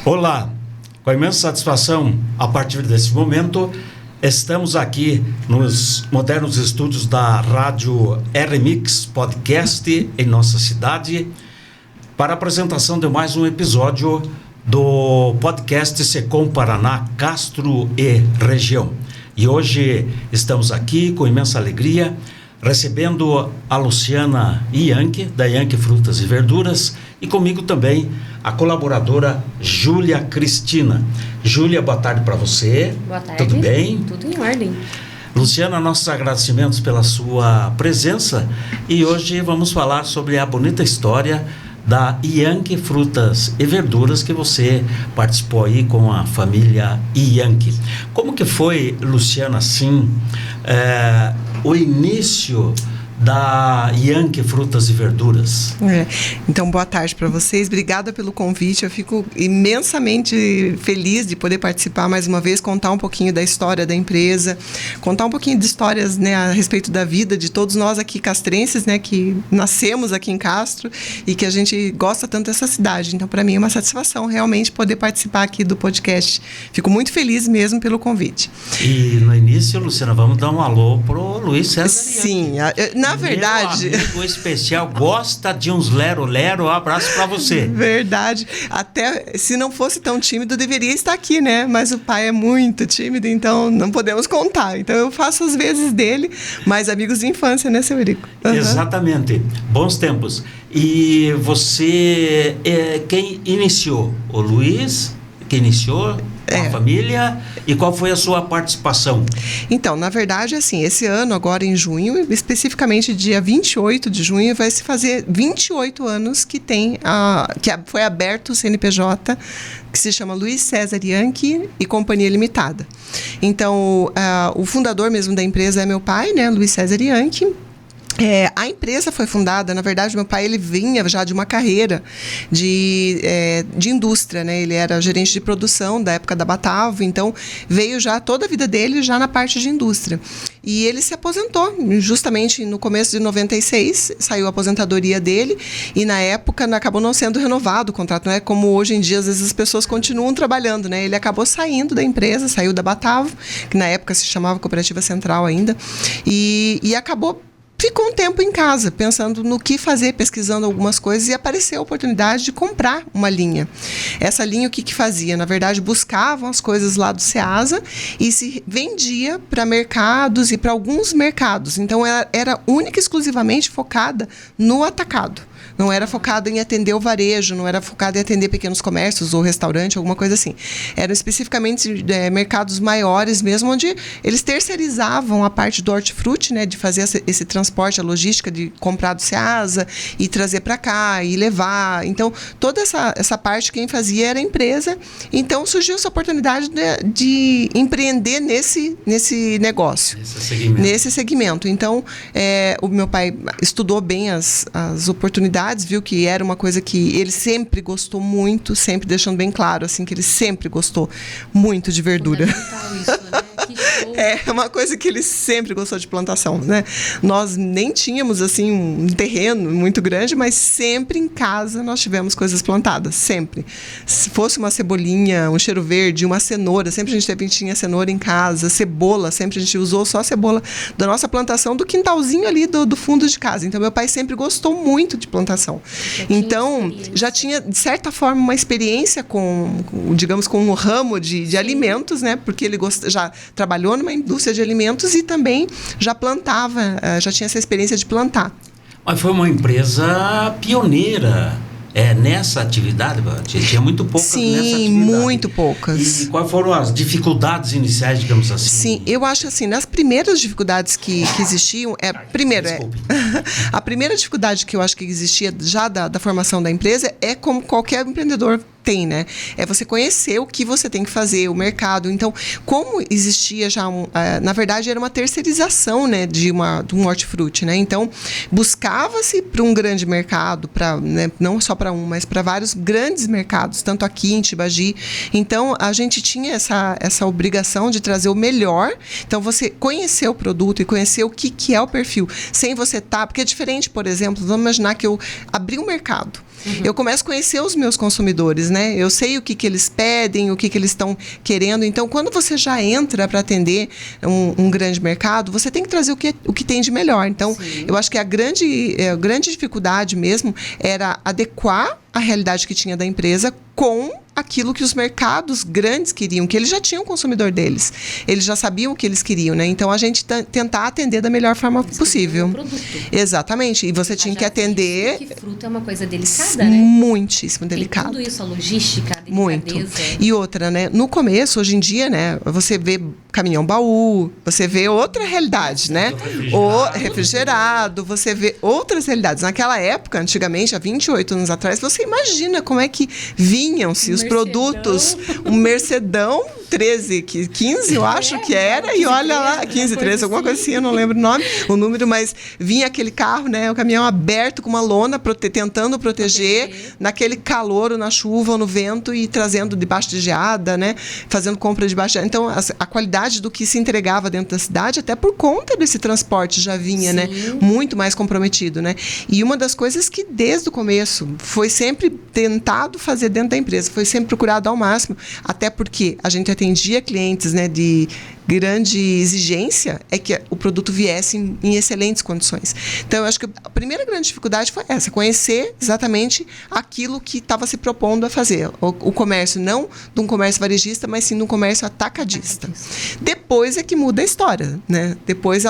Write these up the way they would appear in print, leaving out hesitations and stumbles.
Olá, com imensa satisfação, a partir desse momento, estamos aqui nos modernos estúdios da Rádio RMix Podcast em nossa cidade para a apresentação de mais um episódio do podcast Secom Paraná, Castro e Região. E hoje estamos aqui com imensa alegria recebendo a Luciana Yankee, da Yankee Frutas e Verduras, e comigo também a colaboradora Júlia Cristina. Júlia, boa tarde para você. Boa tarde. Tudo bem? Tudo em ordem. Luciana, nossos agradecimentos pela sua presença, e hoje vamos falar sobre a bonita história da Yankee Frutas e Verduras, que você participou aí com a família Yankee. Como que foi, Luciana, assim, o início da Yankee Frutas e Verduras? Então, boa tarde para vocês. Obrigada pelo convite. Eu fico imensamente feliz de poder participar mais uma vez, contar um pouquinho da história da empresa, contar um pouquinho de histórias, né, a respeito da vida de todos nós aqui castrenses, né, que nascemos aqui em Castro e que a gente gosta tanto dessa cidade. Então, para mim é uma satisfação realmente poder participar aqui do podcast. Fico muito feliz mesmo pelo convite. E no início, Luciana, vamos dar um alô pro Luiz César. Sim, na verdade... Meu amigo especial, gosta de uns lero-lero, um abraço para você. Verdade. Até se não fosse tão tímido, deveria estar aqui, né? Mas o pai é muito tímido, então não podemos contar. Então eu faço as vezes dele, mas amigos de infância, né, seu Eurico? Uhum. Exatamente. Bons tempos. E você, quem iniciou? O Luiz, que iniciou... com a família, e qual foi a sua participação? Então, na verdade, assim, esse ano, agora em junho, especificamente dia 28 de junho, vai se fazer 28 anos que foi aberto o CNPJ, que se chama Luiz César Yankee e Companhia Limitada. Então, o fundador mesmo da empresa é meu pai, né, Luiz César Yankee. A empresa foi fundada, na verdade, meu pai ele vinha já de uma carreira de indústria, né? Ele era gerente de produção da época da Batavo, então veio já toda a vida dele já na parte de indústria. E ele se aposentou, justamente no começo de 96, saiu a aposentadoria dele, e na época acabou não sendo renovado o contrato, não é como hoje em dia, às vezes as pessoas continuam trabalhando, né? Ele acabou saindo da empresa, saiu da Batavo, que na época se chamava Cooperativa Central ainda, e ficou um tempo em casa, pensando no que fazer, pesquisando algumas coisas, e apareceu a oportunidade de comprar uma linha. Essa linha, o que fazia? Na verdade, buscavam as coisas lá do Ceasa e se vendia para mercados e para alguns mercados. Então, era única e exclusivamente focada no atacado. Não era focado em atender o varejo, não era focado em atender pequenos comércios ou restaurante, alguma coisa assim. Eram especificamente mercados maiores mesmo, onde eles terceirizavam a parte do hortifruti, né, de fazer esse transporte, a logística de comprar do Ceasa e trazer para cá e levar. Então, toda essa parte quem fazia era a empresa. Então, surgiu essa oportunidade de empreender nesse negócio. Nesse segmento. Então, o meu pai estudou bem as oportunidades, viu que era uma coisa que ele sempre gostou muito, sempre deixando bem claro, assim, que ele sempre gostou muito de verdura. Isso, né? Que show. É uma coisa que ele sempre gostou de plantação, né? Nós nem tínhamos, assim, um terreno muito grande, mas sempre em casa nós tivemos coisas plantadas, sempre. Se fosse uma cebolinha, um cheiro verde, uma cenoura, sempre a gente tinha cenoura em casa, cebola, sempre a gente usou só a cebola da nossa plantação, do quintalzinho ali do fundo de casa. Então, meu pai sempre gostou muito de plantação. Então, já tinha, de certa forma, uma experiência com um ramo de alimentos, né? Porque ele já trabalhou numa indústria de alimentos e também já plantava, já tinha essa experiência de plantar. Mas foi uma empresa pioneira nessa atividade? Tinha muito poucas nessa atividade. Sim, muito poucas. E quais foram as dificuldades iniciais, digamos assim? Sim, eu acho assim, nas primeiras dificuldades que existiam, a primeira dificuldade que eu acho que existia já da formação da empresa é como qualquer empreendedor tem, né? É você conhecer o que você tem que fazer, o mercado. Então, como existia já na verdade, era uma terceirização, né, de um hortifruti, né? Então, buscava-se para um grande mercado, né, não só para mas para vários grandes mercados, tanto aqui em Tibagi. Então, a gente tinha essa obrigação de trazer o melhor. Então, você conhecer o produto e conhecer o que é o perfil, sem você porque é diferente, por exemplo, vamos imaginar que eu abri um mercado. Eu começo a conhecer os meus consumidores, né? Eu sei o que eles pedem, o que eles estão querendo. Então, quando você já entra para atender um grande mercado, você tem que trazer o que tem de melhor. Então, eu acho que a grande dificuldade mesmo era adequar a realidade que tinha da empresa com aquilo que os mercados grandes queriam, que eles já tinham o consumidor deles. Eles já sabiam o que eles queriam, né? Então, a gente tentar atender da melhor forma possível. Exatamente. E você tinha que atender... Que fruta é uma coisa delicada, né? Muitíssimo delicado. Tem tudo isso, a logística, a muito. delicadeza. E outra, né? No começo, hoje em dia, né? Você vê caminhão-baú, você vê outra realidade, né? O refrigerado, você vê outras realidades. Naquela época, antigamente, há 28 anos atrás, você imagina como é que vinham-se os produtos, um Mercedão 13, 15, eu acho que era, e olha lá, 15, 13, alguma coisa assim, eu não lembro o número, mas vinha aquele carro, né, o caminhão aberto com uma lona, tentando proteger naquele calor, ou na chuva, ou no vento, e trazendo debaixo de geada, né, fazendo compra debaixo de geada. Então, a qualidade do que se entregava dentro da cidade, até por conta desse transporte já vinha, né, muito mais comprometido, né. E uma das coisas que, desde o começo, foi sempre tentado fazer dentro da empresa, foi sempre procurado ao máximo, até porque a gente atendia clientes, né, de grande exigência, é que o produto viesse em excelentes condições. Então, eu acho que a primeira grande dificuldade foi essa, conhecer exatamente aquilo que estava se propondo a fazer. O comércio, não de um comércio varejista, mas sim de um comércio atacadista. Depois é que muda a história, né? Depois,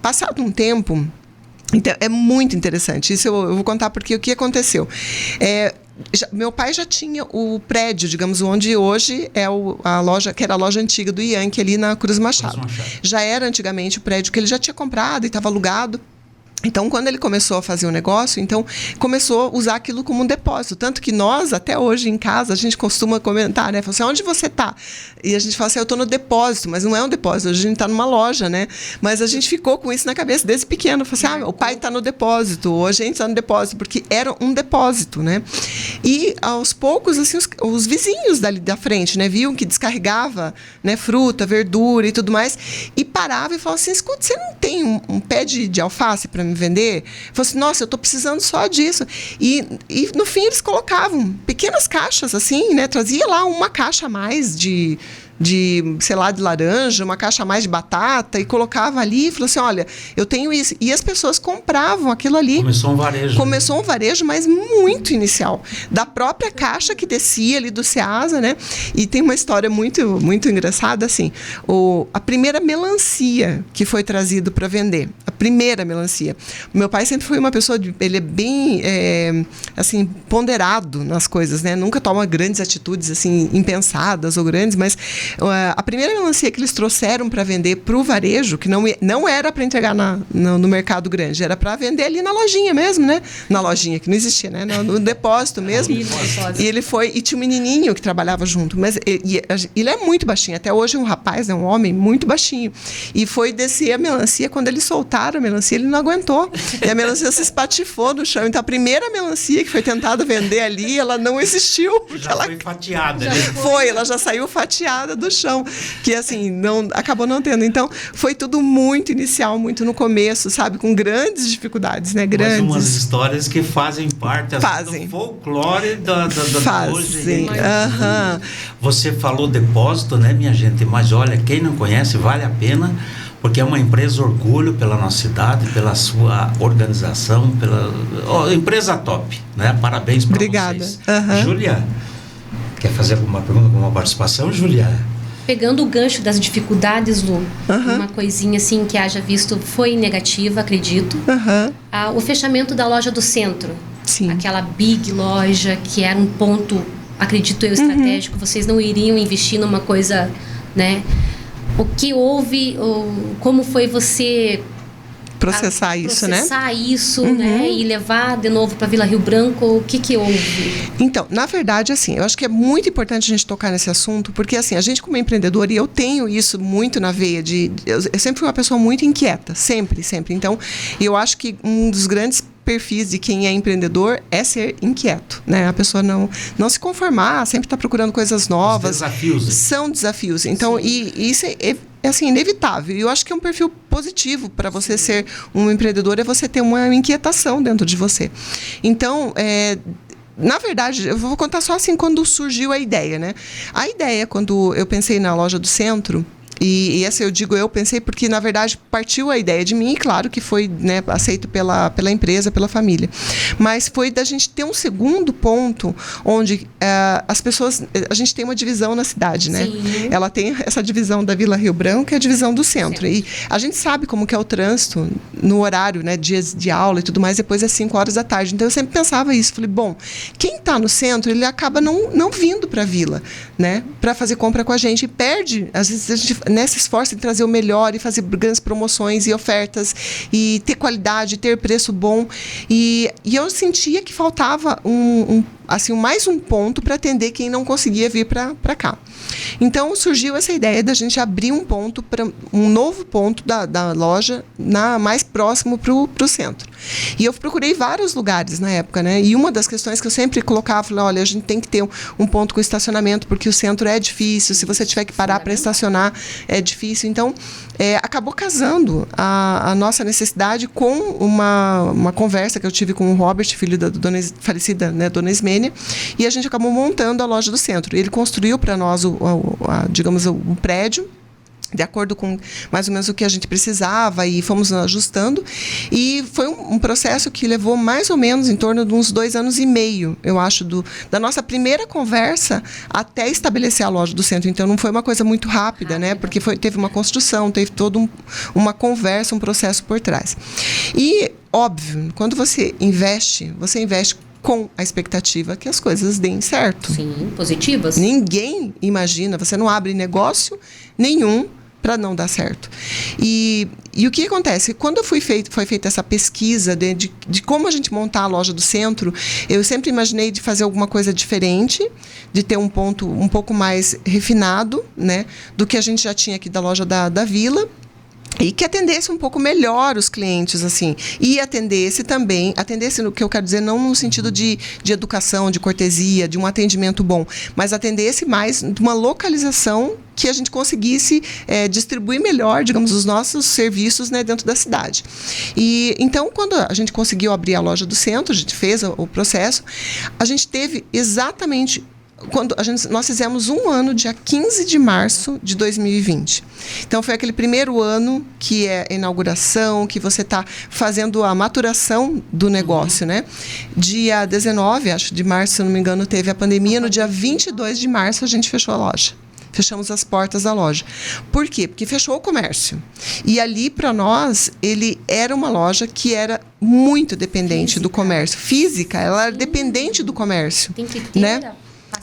passado um tempo... Então, é muito interessante. Isso eu vou contar porque o que aconteceu. Meu pai já tinha o prédio, digamos, onde hoje é a loja, que era a loja antiga do Yankee, ali na Cruz Machado. Já era antigamente o prédio que ele já tinha comprado e estava alugado. Então, quando ele começou a fazer o negócio, então começou a usar aquilo como um depósito. Tanto que nós, até hoje em casa, a gente costuma comentar, né? Fala assim, onde você está? E a gente fala assim, eu estou no depósito, mas não é um depósito, hoje a gente está numa loja, né? Mas a gente ficou com isso na cabeça desde pequeno. Fala assim, o pai está no depósito, ou a gente está no depósito, porque era um depósito, né? E, aos poucos, assim, os vizinhos dali da frente, né? Viam que descarregava, né, fruta, verdura e tudo mais, e parava e falava assim, escuta, você não tem um pé de alface para me vender? Falei assim, nossa, eu estou precisando só disso. E no fim eles colocavam pequenas caixas assim, né? Trazia lá uma caixa a mais de, sei lá, de laranja, uma caixa a mais de batata, e colocava ali e falou assim, olha, eu tenho isso. E as pessoas compravam aquilo ali. Começou um varejo. Começou um varejo, mas muito inicial. Da própria caixa que descia ali do Ceasa, né? E tem uma história muito, muito engraçada, assim. A primeira melancia que foi trazido para vender. A primeira melancia. O meu pai sempre foi uma pessoa, ele é bem, assim, ponderado nas coisas, né? Nunca toma grandes atitudes, assim, impensadas ou grandes, mas a primeira melancia que eles trouxeram para vender para o varejo, que não era para entregar no mercado grande, era para vender ali na lojinha mesmo, né? Na lojinha, que não existia, né? No depósito mesmo. E ele foi, e tinha um menininho que trabalhava junto, mas ele é muito baixinho, até hoje é um rapaz, é um homem muito baixinho. E foi descer a melancia, quando eles soltaram a melancia, ele não aguentou. E a melancia se espatifou no chão. Então, a primeira melancia que foi tentada vender ali, ela não existiu. Já foi fatiada, né? Ela já saiu fatiada do chão, que assim, acabou não tendo. Então, foi tudo muito inicial, muito no começo, sabe? Com grandes dificuldades, né? Grandes. Mas umas histórias que fazem parte do folclore da hoje. Você falou depósito, né, minha gente? Mas olha, quem não conhece, vale a pena, porque é uma empresa orgulho pela nossa cidade, pela sua organização, empresa top, né? Parabéns para vocês. Júlia, quer fazer alguma pergunta, alguma participação, Júlia? Pegando o gancho das dificuldades, Lu, uma coisinha assim que haja visto foi negativa, acredito. O fechamento da loja do centro. Sim. Aquela big loja que era um ponto, acredito eu, estratégico. Vocês não iriam investir numa coisa, né? O que houve, como foi você processar isso, né? Processar isso, né? E levar de novo para Vila Rio Branco, o que houve? Então, na verdade, assim, eu acho que é muito importante a gente tocar nesse assunto, porque, assim, a gente como empreendedor, e eu tenho isso muito na veia eu sempre fui uma pessoa muito inquieta, sempre. Então, eu acho que um dos grandes perfis de quem é empreendedor é ser inquieto, né? A pessoa não se conformar, sempre está procurando coisas novas. Os desafios. São desafios. Então, e isso é assim, inevitável. E eu acho que é um perfil positivo para você ser um empreendedor, é você ter uma inquietação dentro de você. Então, Na verdade, eu vou contar só assim quando surgiu a ideia, né? A ideia, quando eu pensei na loja do centro, e essa eu pensei porque, na verdade, partiu a ideia de mim, e claro que foi, né, aceito pela empresa, pela família. Mas foi da gente ter um segundo ponto onde as pessoas... A gente tem uma divisão na cidade, né? Sim. Ela tem essa divisão da Vila Rio Branco e a divisão do centro. E a gente sabe como que é o trânsito no horário, né? Dias de aula e tudo mais, depois das 5 horas da tarde. Então, eu sempre pensava isso. Falei, bom, quem está no centro, ele acaba não vindo para a vila, né? Para fazer compra com a gente. E perde, às vezes, a gente... se esforça em trazer o melhor e fazer grandes promoções e ofertas e ter qualidade, ter preço bom. E eu sentia que faltava mais um ponto para atender quem não conseguia vir para cá. Então, surgiu essa ideia da gente abrir um novo ponto da loja mais próximo para o centro. E eu procurei vários lugares na época, né? E uma das questões que eu sempre colocava, falei, olha, a gente tem que ter um ponto com estacionamento, porque o centro é difícil, se você tiver que parar para estacionar, é difícil. Então, acabou casando a nossa necessidade com uma conversa que eu tive com o Robert, filho da falecida, né, dona Ismênia, e a gente acabou montando a loja do centro. Ele construiu para nós digamos, um prédio, de acordo com mais ou menos o que a gente precisava, e fomos ajustando. E foi um processo que levou mais ou menos em torno de uns 2 anos e meio, eu acho, da nossa primeira conversa até estabelecer a loja do centro. Então, não foi uma coisa muito rápida, né? Porque teve uma construção, teve toda uma conversa, um processo por trás. E, óbvio, quando você investe com a expectativa que as coisas deem certo. Sim, positivas. Ninguém imagina, você não abre negócio nenhum para não dar certo. E o que acontece? Quando foi feita essa pesquisa de como a gente montar a loja do centro, eu sempre imaginei de fazer alguma coisa diferente, de ter um ponto um pouco mais refinado, né, do que a gente já tinha aqui da loja da Vila. E que atendesse um pouco melhor os clientes, assim. E atendesse no que eu quero dizer, não no sentido de educação, de cortesia, de um atendimento bom, mas atendesse mais de uma localização que a gente conseguisse distribuir melhor, digamos, os nossos serviços, né, dentro da cidade. E então, quando a gente conseguiu abrir a loja do centro, a gente fez o processo, a gente teve exatamente... nós fizemos 1 ano, dia 15 de março de 2020. Então, foi aquele primeiro ano que é a inauguração, que você está fazendo a maturação do negócio, né? Dia 19, acho, de março, se eu não me engano, teve a pandemia. No dia 22 de março, a gente fechou a loja. Fechamos as portas da loja. Por quê? Porque fechou o comércio. E ali, para nós, ele era uma loja que era muito dependente do comércio. Física, ela era dependente do comércio. Tem que ter, né?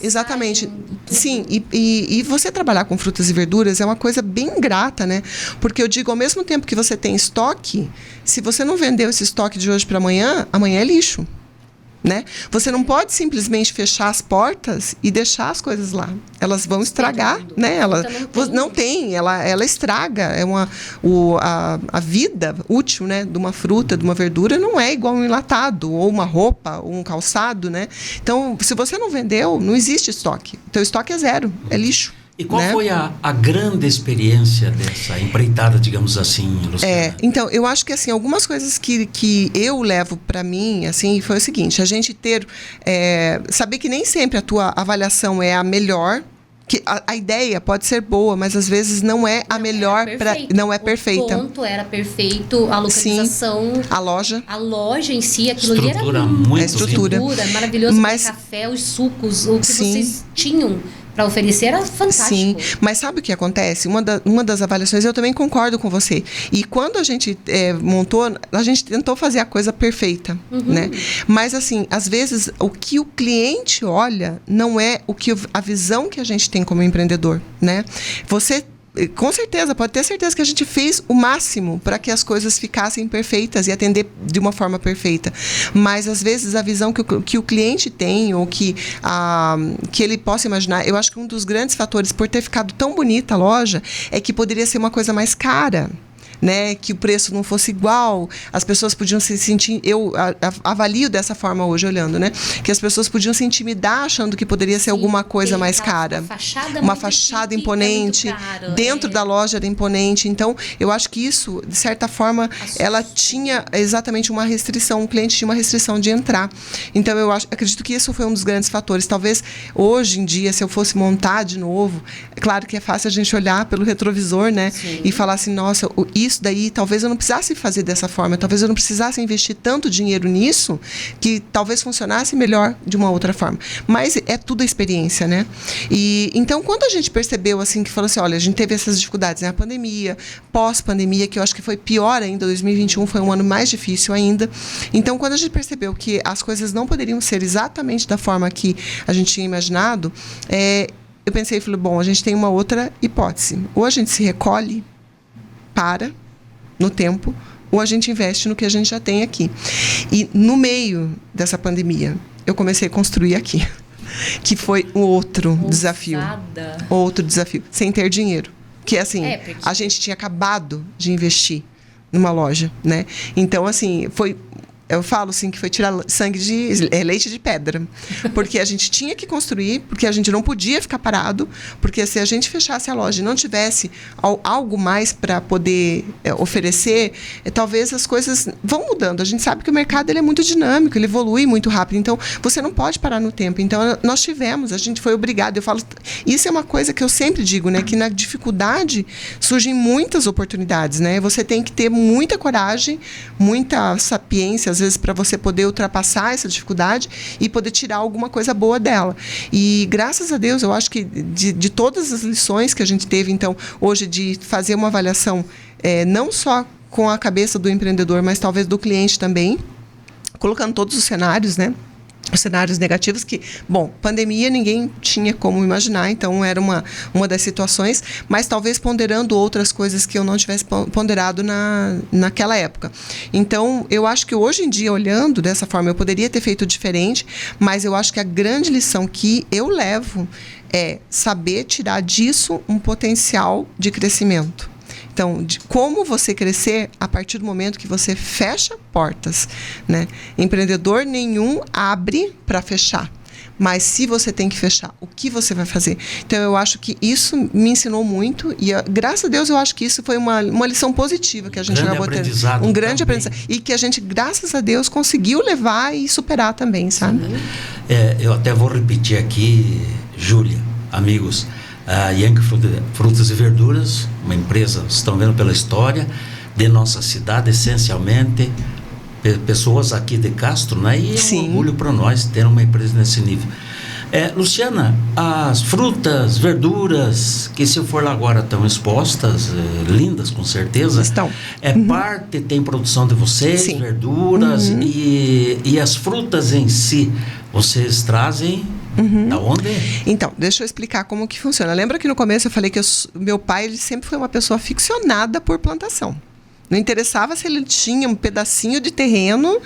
Exatamente. Sim, e você trabalhar com frutas e verduras é uma coisa bem ingrata, né? Porque eu digo, ao mesmo tempo que você tem estoque, se você não vendeu esse estoque de hoje para amanhã é lixo. Né? Você não pode simplesmente fechar as portas e deixar as coisas lá. Elas vão estragar, né? Ela estraga. A vida útil, né, de uma fruta, de uma verdura, não é igual um enlatado, ou uma roupa, ou um calçado, né? Então, se você não vendeu, não existe estoque. Então, o estoque é zero, é lixo. E qual foi a grande experiência dessa empreitada, digamos assim, Luciana? Então, eu acho que assim, algumas coisas que eu levo para mim, assim, foi o seguinte: a gente saber que nem sempre a tua avaliação é a melhor, que a ideia pode ser boa, mas às vezes não é a melhor, não é perfeita. O ponto era perfeito, a localização, sim, a loja em si, aquilo ali era muito estrutura maravilhoso, mas o café, os sucos, o que vocês tinham para oferecer era fantástico. Sim, mas sabe o que acontece? Uma das avaliações, eu também concordo com você. E quando a gente montou, a gente tentou fazer a coisa perfeita, né? Mas assim, às vezes o que o cliente olha não é a visão que a gente tem como empreendedor, né? Você com certeza, pode ter certeza que a gente fez o máximo para que as coisas ficassem perfeitas e atender de uma forma perfeita. Mas, às vezes, a visão que o cliente tem ou que ele possa imaginar, eu acho que um dos grandes fatores por ter ficado tão bonita a loja é que poderia ser uma coisa mais cara. né, que o preço não fosse igual, as pessoas podiam se sentir, eu avalio dessa forma hoje olhando, né, que as pessoas podiam se intimidar achando que poderia ser alguma coisa mais cara, uma fachada imponente, dentro da loja era imponente. Então eu acho que isso, de certa forma, ela tinha exatamente uma restrição, o cliente tinha uma restrição de entrar. Então eu acredito que isso foi um dos grandes fatores. Talvez hoje em dia, se eu fosse montar de novo, é claro que é fácil a gente olhar pelo retrovisor, né, e falar assim, nossa, isso daí talvez eu não precisasse fazer dessa forma, talvez eu não precisasse investir tanto dinheiro nisso, que talvez funcionasse melhor de uma outra forma. Mas é tudo a experiência, né? E então, quando a gente percebeu, assim, que falou assim, olha, a gente teve essas dificuldades, né? A pandemia, pós-pandemia, que eu acho que foi pior ainda, 2021 foi um ano mais difícil ainda. Então, quando a gente percebeu que as coisas não poderiam ser exatamente da forma que a gente tinha imaginado, eu pensei e falei, bom, a gente tem uma outra hipótese. Ou a gente se recolhe, para no tempo, ou a gente investe no que a gente já tem aqui. E no meio dessa pandemia, eu comecei a construir aqui, que foi um outro desafio. Outro desafio, sem ter dinheiro. Que assim, a gente tinha acabado de investir numa loja, né? Então, assim, eu falo assim que foi tirar sangue leite de pedra, porque a gente tinha que construir, porque a gente não podia ficar parado, porque se a gente fechasse a loja e não tivesse algo mais para poder oferecer, talvez as coisas vão mudando. A gente sabe que o mercado ele é muito dinâmico, ele evolui muito rápido, então você não pode parar no tempo. Então a gente foi obrigado. Eu falo, isso é uma coisa que eu sempre digo, né, que na dificuldade surgem muitas oportunidades, né? Você tem que ter muita coragem, muita sapiência, às vezes, para você poder ultrapassar essa dificuldade e poder tirar alguma coisa boa dela. E graças a Deus, eu acho que de todas as lições que a gente teve, então, hoje, de fazer uma avaliação não só com a cabeça do empreendedor, mas talvez do cliente também, colocando todos os cenários, né? Os cenários negativos que, bom, pandemia ninguém tinha como imaginar, então era uma das situações, mas talvez ponderando outras coisas que eu não tivesse ponderado naquela época. Então, eu acho que hoje em dia, olhando dessa forma, eu poderia ter feito diferente, mas eu acho que a grande lição que eu levo é saber tirar disso um potencial de crescimento. Então, de como você crescer a partir do momento que você fecha portas, né? Empreendedor nenhum abre para fechar. Mas se você tem que fechar, o que você vai fazer? Então, eu acho que isso me ensinou muito e, graças a Deus, eu acho que isso foi uma lição positiva que a gente acabou tendo. Um grande aprendizado. E que a gente, graças a Deus, conseguiu levar e superar também, sabe? Eu até vou repetir aqui, Júlia, amigos, a Yankee Frutas e Verduras, uma empresa, vocês estão vendo pela história, de nossa cidade, essencialmente, pessoas aqui de Castro, né? E é um orgulho para nós ter uma empresa nesse nível. Luciana, as frutas, verduras, que se eu for lá agora estão expostas, lindas com certeza. Estão. Parte, tem produção de vocês, verduras, e as frutas em si, vocês trazem da onde? Então, deixa eu explicar como que funciona. Lembra que no começo eu falei que meu pai ele sempre foi uma pessoa aficionada por plantação. Não interessava se ele tinha um pedacinho de terreno,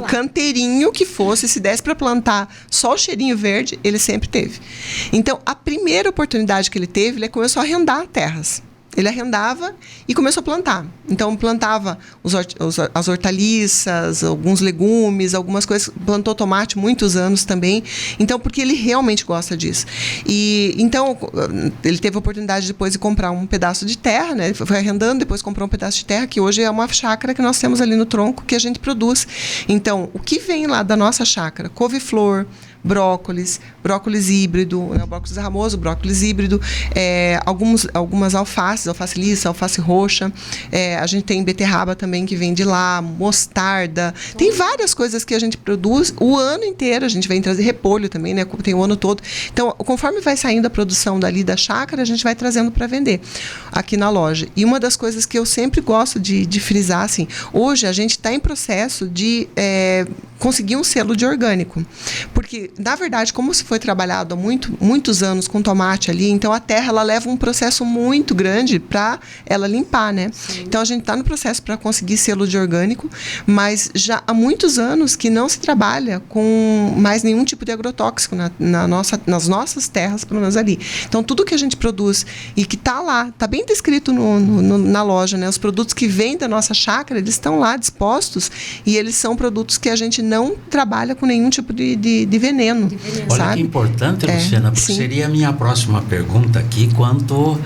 canteirinho que fosse, se desse para plantar só o cheirinho verde, ele sempre teve. Então, a primeira oportunidade que ele teve, ele começou a arrendar terras. Ele arrendava e começou a plantar. Então, plantava as hortaliças, alguns legumes, algumas coisas. Plantou tomate muitos anos também. Então, porque ele realmente gosta disso. E então, ele teve a oportunidade depois de comprar um pedaço de terra, né? Foi arrendando, depois comprou um pedaço de terra, que hoje é uma chácara que nós temos ali no tronco, que a gente produz. Então, o que vem lá da nossa chácara? Couve-flor, brócolis híbrido, né? Brócolis ramoso, brócolis híbrido, algumas alface lisa, alface roxa, a gente tem beterraba também que vem de lá, mostarda, tem várias coisas que a gente produz o ano inteiro, a gente vem trazer repolho também, né? Tem o ano todo. Então, conforme vai saindo a produção dali da chácara, a gente vai trazendo para vender aqui na loja. E uma das coisas que eu sempre gosto de frisar, assim, hoje a gente está em processo de conseguir um selo de orgânico. Porque, na verdade, como se foi trabalhado há muitos anos com tomate ali, então a terra ela leva um processo muito grande para ela limpar, né? Sim. Então a gente está no processo para conseguir selo de orgânico, mas já há muitos anos que não se trabalha com mais nenhum tipo de agrotóxico nas nossas terras, pelo menos ali. Então tudo que a gente produz e que está lá, está bem descrito na loja, né? Os produtos que vêm da nossa chácara, eles estão lá dispostos e eles são produtos que a gente não trabalha com nenhum tipo de veneno. Olha sabe? Que importante, Luciana, porque sim. seria a minha próxima pergunta aqui quanto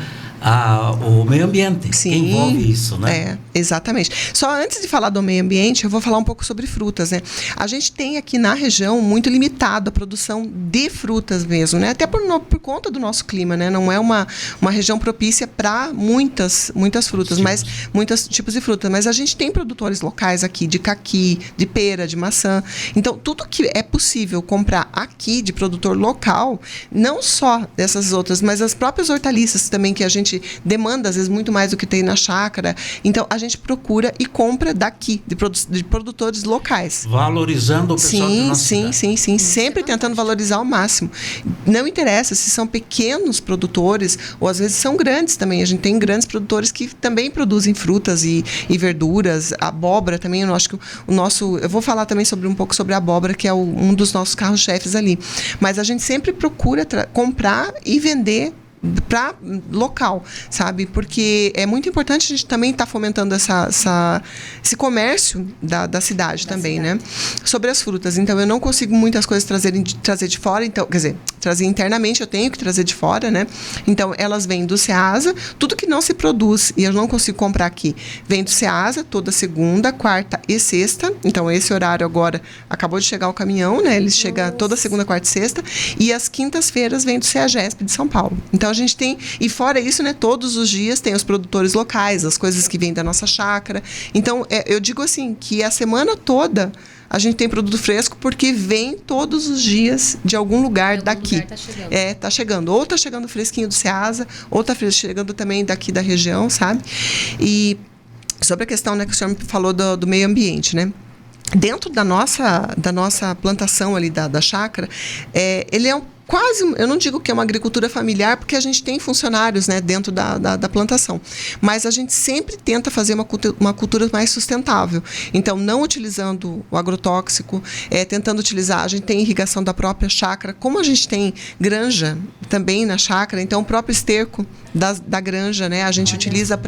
ao meio ambiente. Sim, que envolve isso, né? Exatamente. Só antes de falar do meio ambiente, eu vou falar um pouco sobre frutas, né? A gente tem aqui na região muito limitado a produção de frutas mesmo, né? Até por conta do nosso clima, né? Não é uma região propícia para muitas frutas, mas muitos tipos de frutas. Mas a gente tem produtores locais aqui de caqui, de pera, de maçã. Então, tudo que é possível comprar aqui de produtor local, não só dessas outras, mas as próprias hortaliças também que a gente demanda, às vezes, muito mais do que tem na chácara. Então, a gente procura e compra daqui, de produtores locais. Valorizando o pessoal da nossa cidade. Sim. Sempre tentando valorizar ao máximo. Não interessa se são pequenos produtores ou, às vezes, são grandes também. A gente tem grandes produtores que também produzem frutas e verduras. A abóbora também, eu acho que eu vou falar também um pouco sobre a abóbora, que é um dos nossos carros-chefes ali. Mas a gente sempre procura comprar e vender para local, sabe? Porque é muito importante a gente também estar fomentando esse comércio da cidade também, né? Sobre as frutas. Então, eu não consigo muitas coisas trazer de fora, então, quer dizer, trazer internamente, eu tenho que trazer de fora, né? Então, elas vêm do Ceasa, tudo que não se produz e eu não consigo comprar aqui, vem do Ceasa toda segunda, quarta e sexta. Então, esse horário agora acabou de chegar o caminhão, né? Ele chega toda segunda, quarta e sexta, e as quintas-feiras vem do CEAGESP de São Paulo. Então, a gente tem, e fora isso, né, todos os dias tem os produtores locais, as coisas que vêm da nossa chácara. Então, eu digo assim, que a semana toda a gente tem produto fresco porque vem todos os dias de algum lugar daqui. Lugar tá chegando. Tá chegando. Ou tá chegando fresquinho do Ceasa, ou tá chegando também daqui da região, sabe? E sobre a questão, né, que o senhor me falou do meio ambiente, né? Dentro da nossa plantação ali da chácara, ele é quase, eu não digo que é uma agricultura familiar, porque a gente tem funcionários, né, dentro da plantação. Mas a gente sempre tenta fazer uma cultura mais sustentável. Então, não utilizando o agrotóxico, tentando utilizar, a gente tem irrigação da própria chácara. Como a gente tem granja também na chácara, então o próprio esterco da granja, né, a gente utiliza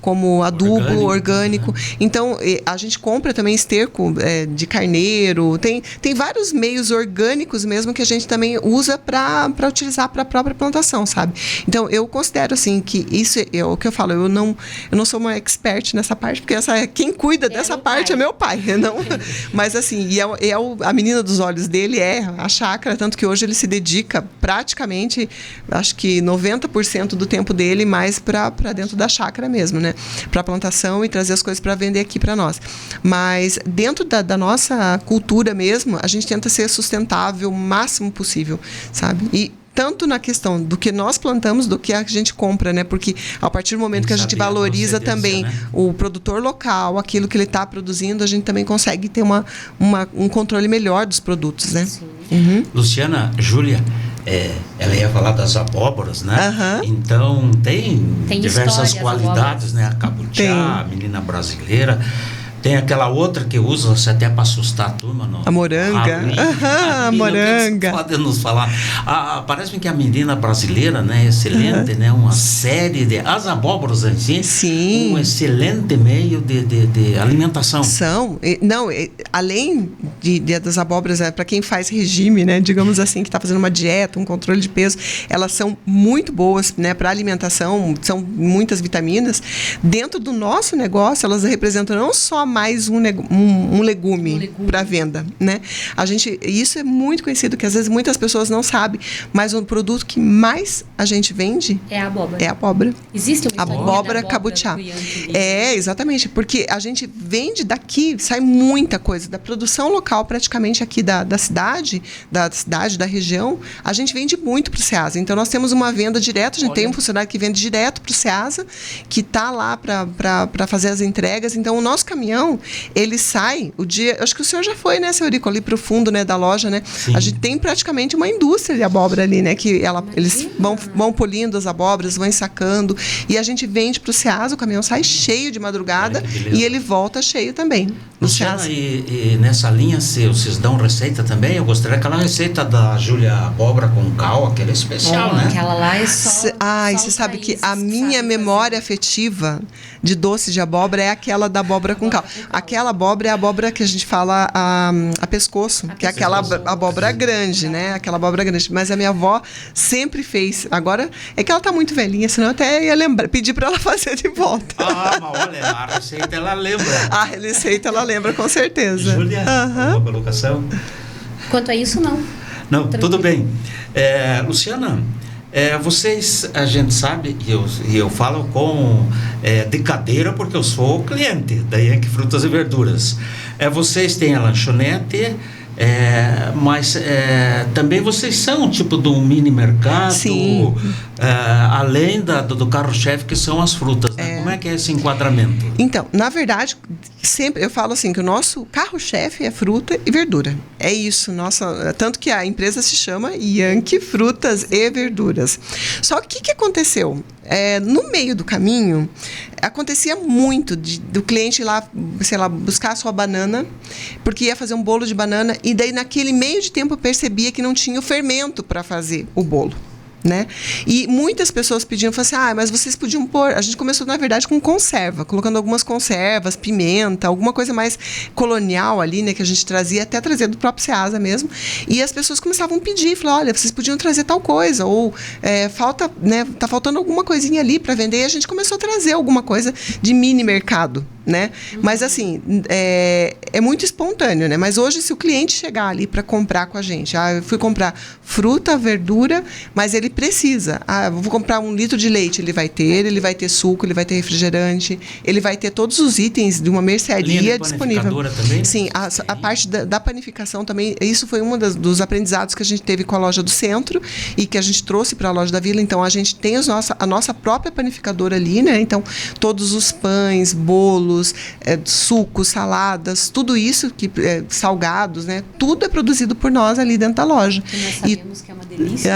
como adubo orgânico. Né? Então, a gente compra também esterco de carneiro. Tem vários meios orgânicos mesmo que a gente também usa para utilizar para a própria plantação, sabe? Então, eu considero, assim, que isso é o que eu falo. Eu não sou uma expert nessa parte, porque quem cuida dessa parte é meu pai. Não, mas, assim, a menina dos olhos dele é a chácara, tanto que hoje ele se dedica praticamente, acho que 90% do tempo dele mais para dentro da chácara mesmo, né? Para plantação e trazer as coisas para vender aqui para nós. Mas, dentro da nossa cultura mesmo, a gente tenta ser sustentável o máximo possível, sabe? E tanto na questão do que nós plantamos, do que a gente compra, né? Porque a partir do momento que a gente valoriza também, né, o produtor local, aquilo que ele está produzindo, a gente também consegue ter um controle melhor dos produtos, né? Sim. Uhum. Luciana, Júlia, ela ia falar das abóboras, né? Uhum. Então, tem diversas qualidades, né? A cabutiá, a menina brasileira. Tem aquela outra que usa até para assustar a turma. A moranga. A moranga. Pode nos falar. Parece-me que a menina brasileira, né, é excelente, né? Uma série de... As abóboras em si, sim, um excelente meio de alimentação. São. Além das abóboras, para quem faz regime, né, digamos assim, que está fazendo uma dieta, um controle de peso, elas são muito boas, né, para alimentação, são muitas vitaminas. Dentro do nosso negócio, elas representam não só mais um legume para venda, né? Isso é muito conhecido, que às vezes muitas pessoas não sabem, mas o produto que mais a gente vende é a abóbora. É a abóbora. Existe uma abóbora cabutiá. Exatamente, porque a gente vende daqui, sai muita coisa da produção local, praticamente aqui da cidade, da região, a gente vende muito para o Ceasa. Então nós temos uma venda direta, a gente tem um funcionário que vende direto para o Ceasa, que está lá para fazer as entregas. Então o nosso caminhão, caminhão, ele sai o dia... Acho que o senhor já foi, né, seu Eurico, ali pro fundo, né, da loja, né? Sim. A gente tem praticamente uma indústria de abóbora ali, né? Que eles vão polindo as abóboras, vão ensacando, e a gente vende pro Ceasa, o caminhão sai cheio de madrugada e ele volta cheio também. Luciana, e nessa linha, se vocês dão receita também, eu gostaria daquela receita da Júlia Abóbora com cal, aquela especial, né? Aquela lá é só... Você sabe que a minha memória afetiva de doce de abóbora é aquela da abóbora com cal. Aquela abóbora é a abóbora que a gente fala a pescoço, que é aquela abóbora grande, né? Aquela abóbora grande. Mas a minha avó sempre fez. Agora, é que ela tá muito velhinha, senão eu até ia pedir para ela fazer de volta. Ah, mas olha, a receita ela lembra. A receita ela lembra, com certeza. Júlia, alguma colocação? Quanto a isso, não. Não, tudo bem. Luciana, vocês, a gente sabe, e eu falo com de cadeira porque eu sou cliente da Yankee Frutas e Verduras. Vocês têm a lanchonete, mas também vocês são tipo de um mini mercado. Sim. Além do carro-chefe, que são as frutas, né? Como é que é esse enquadramento? Então, na verdade, sempre eu falo assim que o nosso carro-chefe é fruta e verdura. É isso, tanto que a empresa se chama Yankee Frutas e Verduras. Só que o que aconteceu? No meio do caminho, acontecia muito do cliente ir lá, sei lá, buscar a sua banana, porque ia fazer um bolo de banana, e daí naquele meio de tempo eu percebia que não tinha o fermento para fazer o bolo. Né? E muitas pessoas pediam, falavam assim, mas vocês podiam pôr... A gente começou, na verdade, com conserva, colocando algumas conservas, pimenta, alguma coisa mais colonial ali, né? Que a gente trazia, até trazer do próprio Ceasa mesmo. E as pessoas começavam a pedir, falavam, olha, vocês podiam trazer tal coisa, ou falta, né? Tá faltando alguma coisinha ali para vender. E a gente começou a trazer alguma coisa de mini mercado, né? Mas assim, é muito espontâneo, né? Mas hoje, se o cliente chegar ali para comprar com a gente, eu fui comprar fruta, verdura, mas ele precisa. Eu vou comprar 1 litro de leite, ele vai ter suco, ele vai ter refrigerante, ele vai ter todos os itens de uma mercearia disponível. Também? Sim, a parte da panificação também, isso foi um dos aprendizados que a gente teve com a loja do centro e que a gente trouxe para a loja da Vila. Então, a gente tem a nossa própria panificadora ali, né? Então, todos os pães, bolos, sucos, saladas, tudo isso, salgados, né? Tudo é produzido por nós ali dentro da loja. E nós sabemos que é uma delícia.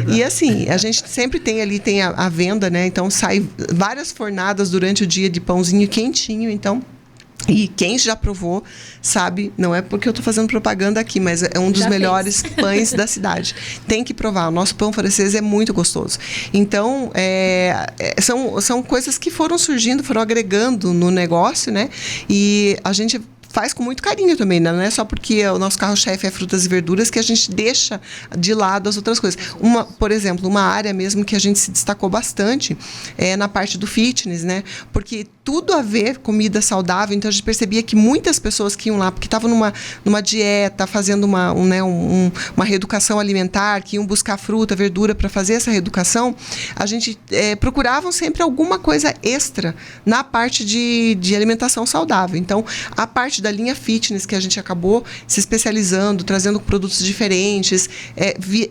E assim, a gente sempre tem ali, tem a venda, né? Então, sai várias fornadas durante o dia de pãozinho quentinho, então... E quem já provou sabe, não é porque eu estou fazendo propaganda aqui, mas é um dos melhores pães da cidade. Tem que provar. O nosso pão francês é muito gostoso. Então, são coisas que foram surgindo, foram agregando no negócio, né? E a gente faz com muito carinho também, né? Não é só porque o nosso carro-chefe é frutas e verduras que a gente deixa de lado as outras coisas. Por exemplo, uma área mesmo que a gente se destacou bastante é na parte do fitness, né? Porque tudo a ver comida saudável, então a gente percebia que muitas pessoas que iam lá, porque estavam numa dieta, fazendo uma reeducação alimentar, que iam buscar fruta, verdura para fazer essa reeducação, a gente procuravam sempre alguma coisa extra na parte de alimentação saudável. Então, a parte da linha fitness, que a gente acabou se especializando, trazendo produtos diferentes,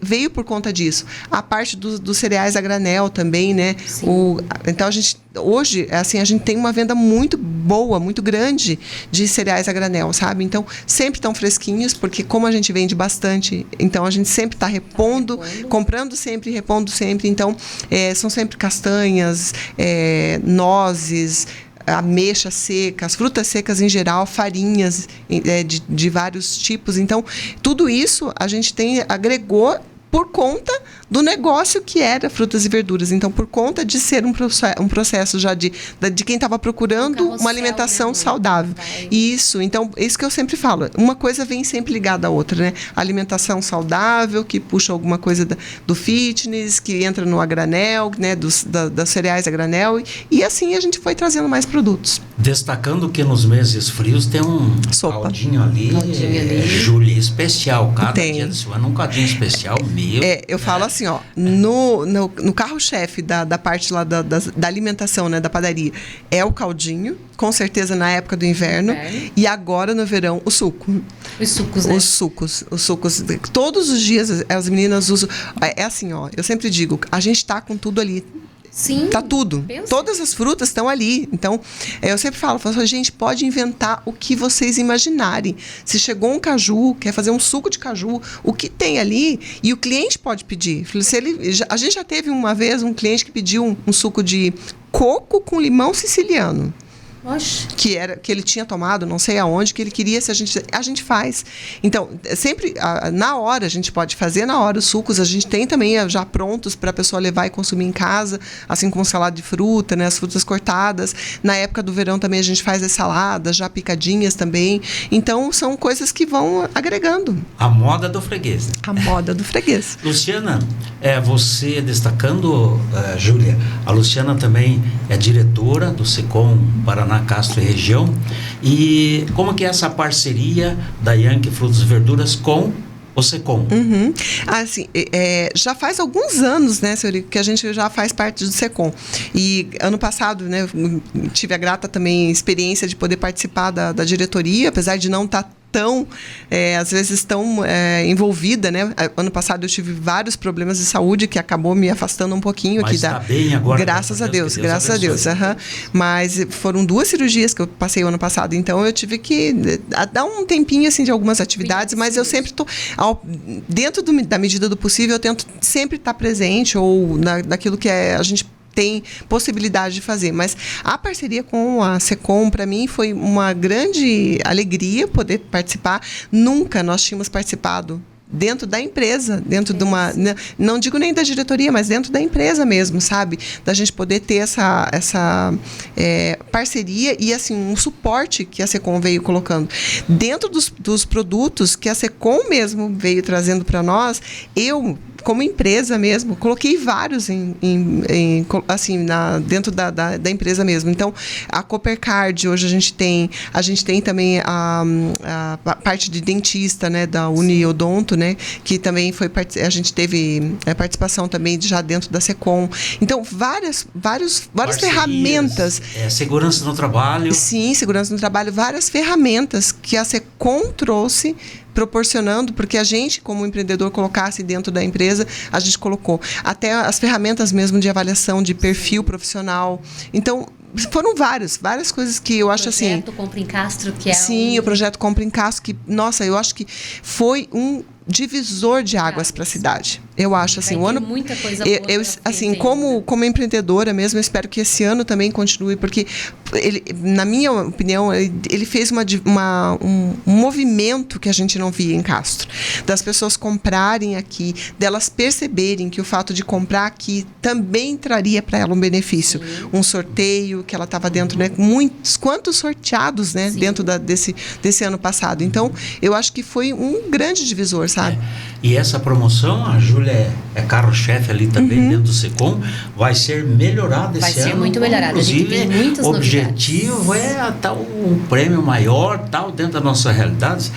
veio por conta disso. A parte dos cereais a granel também, né? Então, a gente, hoje, assim, a gente tem uma venda muito boa, muito grande de cereais a granel, sabe? Então, sempre estão fresquinhos, porque como a gente vende bastante, então a gente sempre está repondo, comprando sempre, repondo sempre. Então, são sempre castanhas, nozes, ameixas secas, frutas secas em geral, farinhas de vários tipos. Então, tudo isso a gente agregou por conta do negócio que era frutas e verduras. Então, por conta de ser um processo já de quem estava procurando uma alimentação saudável. Isso, então, isso que eu sempre falo. Uma coisa vem sempre ligada à outra, né? A alimentação saudável, que puxa alguma coisa do fitness, que entra no a granel, né? Dos cereais a granel. E assim a gente foi trazendo mais produtos. Destacando que nos meses frios tem um caldinho ali, Júlia, especial. Cada dia da semana um caldinho especial. Eu falo assim, ó, no carro-chefe da parte lá da alimentação, né, da padaria, é o caldinho, com certeza na época do inverno, e agora no verão o suco. Os sucos, né? Os sucos. Todos os dias as meninas usam. É assim, ó, eu sempre digo, a gente tá com tudo ali. Sim. Tá tudo. Pensa. Todas as frutas estão ali. Então, eu sempre falo assim, gente, pode inventar o que vocês imaginarem. Se chegou um caju, quer fazer um suco de caju, o que tem ali, e o cliente pode pedir. A gente já teve uma vez um cliente que pediu um suco de coco com limão siciliano. Oxe. Que ele tinha tomado, não sei aonde, que ele queria, se a gente faz. Então, sempre, na hora, a gente pode fazer na hora os sucos, a gente tem também já prontos para a pessoa levar e consumir em casa, assim como salada de fruta, né, as frutas cortadas. Na época do verão também a gente faz as saladas, já picadinhas também. Então, são coisas que vão agregando. A moda do freguês. A moda do freguês. Luciana, você destacando, Júlia, a Luciana também é diretora do SECOM Paraná, Castro e região. E como que é essa parceria da Yankee Frutas e Verduras com o SECOM? Assim, já faz alguns anos, né, senhor, que a gente já faz parte do SECOM. E ano passado, né, tive a grata também experiência de poder participar da diretoria, apesar de não estar tão, às vezes tão envolvida, né? Ano passado eu tive vários problemas de saúde que acabou me afastando um pouquinho. Mas está bem agora. Graças a Deus, graças a Deus. Mas foram 2 cirurgias que eu passei o ano passado, então eu tive que dar um tempinho assim de algumas atividades, mas eu sempre estou dentro da medida do possível, eu tento sempre estar presente ou naquilo que a gente tem possibilidade de fazer. Mas a parceria com a SECOM, para mim, foi uma grande alegria poder participar. Nunca nós tínhamos participado dentro da empresa, dentro de uma... Não digo nem da diretoria, mas dentro da empresa mesmo, sabe? Da gente poder ter essa parceria e, assim, um suporte que a SECOM veio colocando. Dentro dos produtos que a SECOM mesmo veio trazendo para nós, como empresa mesmo, coloquei vários dentro da empresa mesmo. Então, a Coopercard, hoje a gente tem também a parte de dentista, né, da Uniodonto, né, que também a gente teve participação também já dentro da SECOM. Então, várias ferramentas. Segurança no trabalho. Sim, segurança no trabalho. Várias ferramentas que a SECOM trouxe, proporcionando, porque a gente, como empreendedor, colocasse dentro da empresa, a gente colocou. Até as ferramentas mesmo de avaliação de perfil profissional. Então, foram várias coisas que eu acho assim... O projeto Compra em Castro, que é... Sim, o projeto Compra em Castro, que, nossa, eu acho que foi um divisor de águas para a cidade. Eu acho assim, muita coisa boa assim, como empreendedora mesmo, eu espero que esse ano também continue, porque ele, na minha opinião, ele fez um movimento que a gente não via em Castro, das pessoas comprarem aqui, delas perceberem que o fato de comprar aqui também traria para ela um benefício, um sorteio que ela estava dentro, né? Quantos sorteados, né? Dentro desse ano passado. Então, eu acho que foi um grande divisor, sabe? E essa promoção, a Júlia é carro-chefe ali também dentro do SECOM, vai ser melhorada esse ano. Vai ser muito melhorada. Inclusive, a gente tem muitas o objetivo um prêmio maior, dentro das nossas realidades.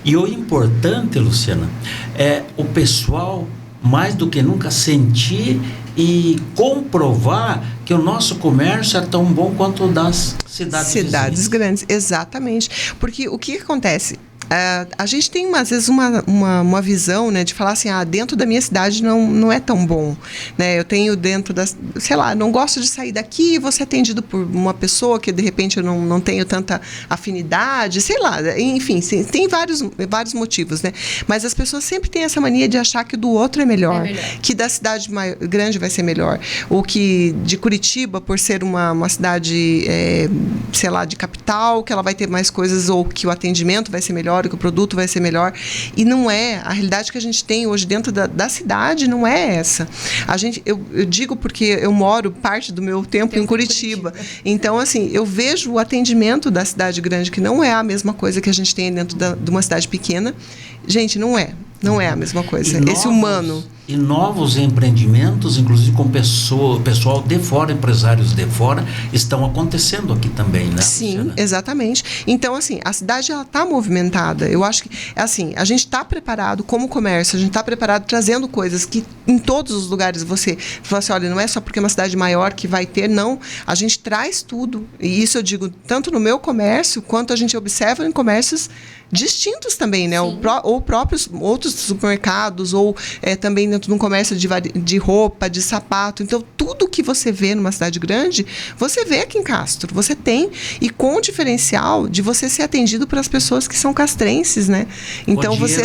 E o importante, Luciana, é o pessoal, mais do que nunca, sentir e comprovar que o nosso comércio é tão bom quanto o das cidades grandes. Exatamente. Porque o que acontece? A gente tem, às vezes, uma visão, né, de falar assim, dentro da minha cidade não é tão bom. Né? Eu tenho dentro não gosto de sair daqui e vou ser atendido por uma pessoa que, de repente, eu não tenho tanta afinidade, enfim, tem vários motivos, né? Mas as pessoas sempre têm essa mania de achar que do outro é melhor. Que da cidade grande vai ser melhor. Ou que de Curitiba, por ser uma cidade, de capital, que ela vai ter mais coisas, ou que o atendimento vai ser melhor, que o produto vai ser melhor. E não é. A realidade que a gente tem hoje dentro da cidade não é essa. Eu digo porque eu moro parte do meu tempo em Curitiba. Então, assim, eu vejo o atendimento da cidade grande, que não é a mesma coisa que a gente tem dentro de uma cidade pequena. Gente, não é. Não é a mesma coisa. Esse humano. E novos empreendimentos, inclusive com pessoal de fora, empresários de fora, estão acontecendo aqui também, né? Sim, Luciana? Exatamente. Então, assim, a cidade está movimentada. Eu acho que, assim, a gente está preparado como comércio, a gente está preparado trazendo coisas que em todos os lugares você fala assim, olha, não é só porque é uma cidade maior que vai ter, não. A gente traz tudo. E isso eu digo tanto no meu comércio, quanto a gente observa em comércios distintos também, né? Ou próprios outros supermercados, ou também dentro de um comércio de roupa, de sapato. Então, tudo tudo que você vê numa cidade grande, você vê aqui em Castro. Você tem, e com o diferencial de você ser atendido pelas pessoas que são castrenses, né? Então você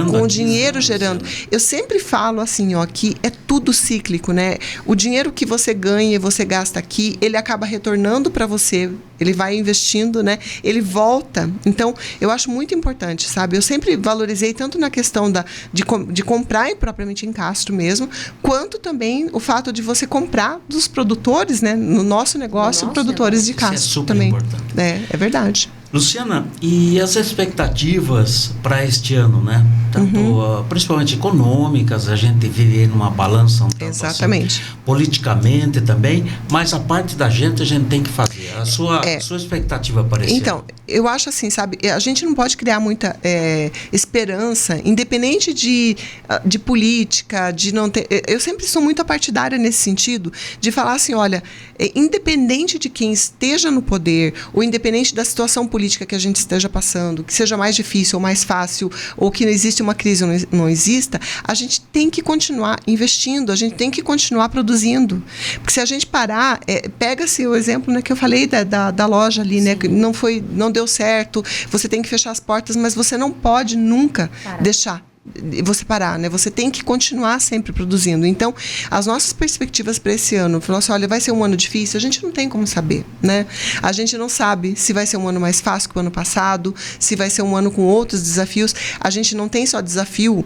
com o dinheiro gerando. Eu sempre falo assim, ó, que é tudo cíclico, né? O dinheiro que você ganha e você gasta aqui, ele acaba retornando para você. Ele vai investindo, né? Ele volta. Então, eu acho muito importante, sabe? Eu sempre valorizei tanto na questão de comprar propriamente em Castro mesmo, quanto também o fato de você comprar dos produtores, né? No nosso negócio, produtores de Castro. Isso é super também. Importante. É verdade. Luciana, e as expectativas para este ano, né? Tanto, principalmente econômicas, a gente vive numa balança um tanto Exatamente. Assim, politicamente também, mas a parte da gente a gente tem que fazer. A sua expectativa para esse ano? Eu acho assim, sabe, a gente não pode criar muita esperança, independente de política, de não ter... Eu sempre sou muito partidária nesse sentido, de falar assim, olha, independente de quem esteja no poder, ou independente da situação política que a gente esteja passando, que seja mais difícil ou mais fácil, ou que não existe uma crise ou não exista, a gente tem que continuar investindo, a gente tem que continuar produzindo. Porque se a gente parar, pega-se o exemplo, né, que eu falei da loja ali, né, que não deu certo, você tem que fechar as portas, mas você não pode nunca deixar você parar, né? Você tem que continuar sempre produzindo. Então, as nossas perspectivas para esse ano, falar assim, olha, vai ser um ano difícil, a gente não tem como saber, né? A gente não sabe se vai ser um ano mais fácil que o ano passado, se vai ser um ano com outros desafios. A gente não tem só o desafio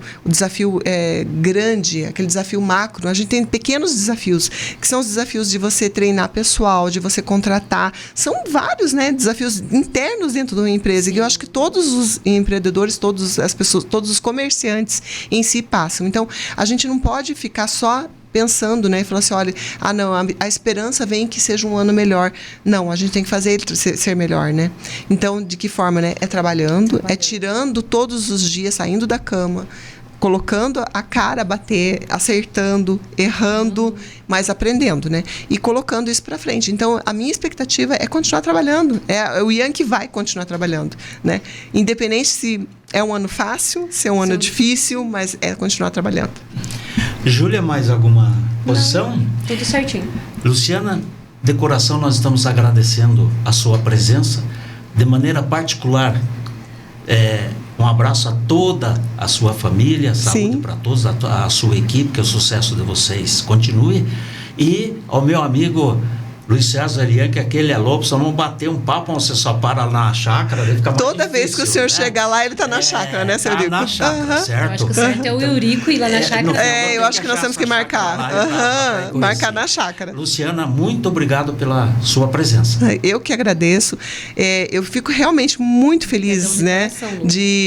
grande, aquele desafio macro, a gente tem pequenos desafios, que são os desafios de você treinar pessoal, de você contratar. São vários, né, desafios internos dentro de uma empresa, e eu acho que todos os empreendedores, todas as pessoas, todos os comerciantes em si passam. Então, a gente não pode ficar só pensando, né, e falar assim, olha, não, a esperança vem que seja um ano melhor. Não, a gente tem que fazer ele ser melhor, né? Então, de que forma, né? É trabalhando, é tirando todos os dias, saindo da cama, colocando a cara a bater, acertando, errando, mas aprendendo, né? E colocando isso para frente. Então, a minha expectativa é continuar trabalhando. É o Ian que vai continuar trabalhando, né? Independente se é um ano fácil, se é um ano difícil, mas é continuar trabalhando. Júlia, mais alguma posição? Não, tudo certinho. Luciana, de coração nós estamos agradecendo a sua presença. De maneira particular, um abraço a toda a sua família, saúde para todos, a sua equipe, que o sucesso de vocês continue. E ao meu amigo Luiz César Ian, que aquele é louco, só não bater um papo, você só para na chácara, daí fica mais toda difícil, vez que o senhor chegar lá, ele está na chácara, né, seu Eurico? Na chácara, certo? Eu acho que o certo é o Eurico ir lá na chácara. Eu acho que nós temos que marcar. Marcar na chácara. Luciana, muito obrigado pela sua presença. Eu que agradeço. Eu fico realmente muito feliz, né,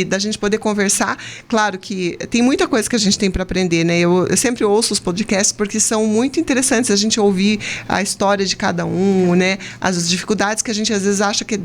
da gente poder conversar. Claro que tem muita coisa que a gente tem para aprender, né? Eu sempre ouço os podcasts porque são muito interessantes a gente ouvir a história de cada um, né? As dificuldades que a gente às vezes acha que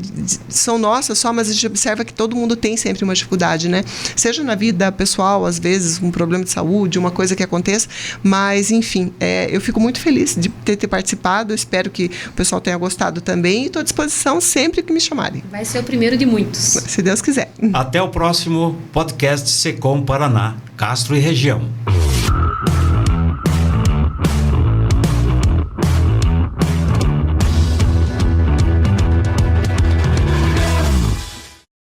são nossas só, mas a gente observa que todo mundo tem sempre uma dificuldade, né? Seja na vida pessoal, às vezes, um problema de saúde, uma coisa que aconteça, mas, enfim, eu fico muito feliz de ter participado, espero que o pessoal tenha gostado também e estou à disposição sempre que me chamarem. Vai ser o primeiro de muitos. Se Deus quiser. Até o próximo podcast Secom Paraná, Castro e região.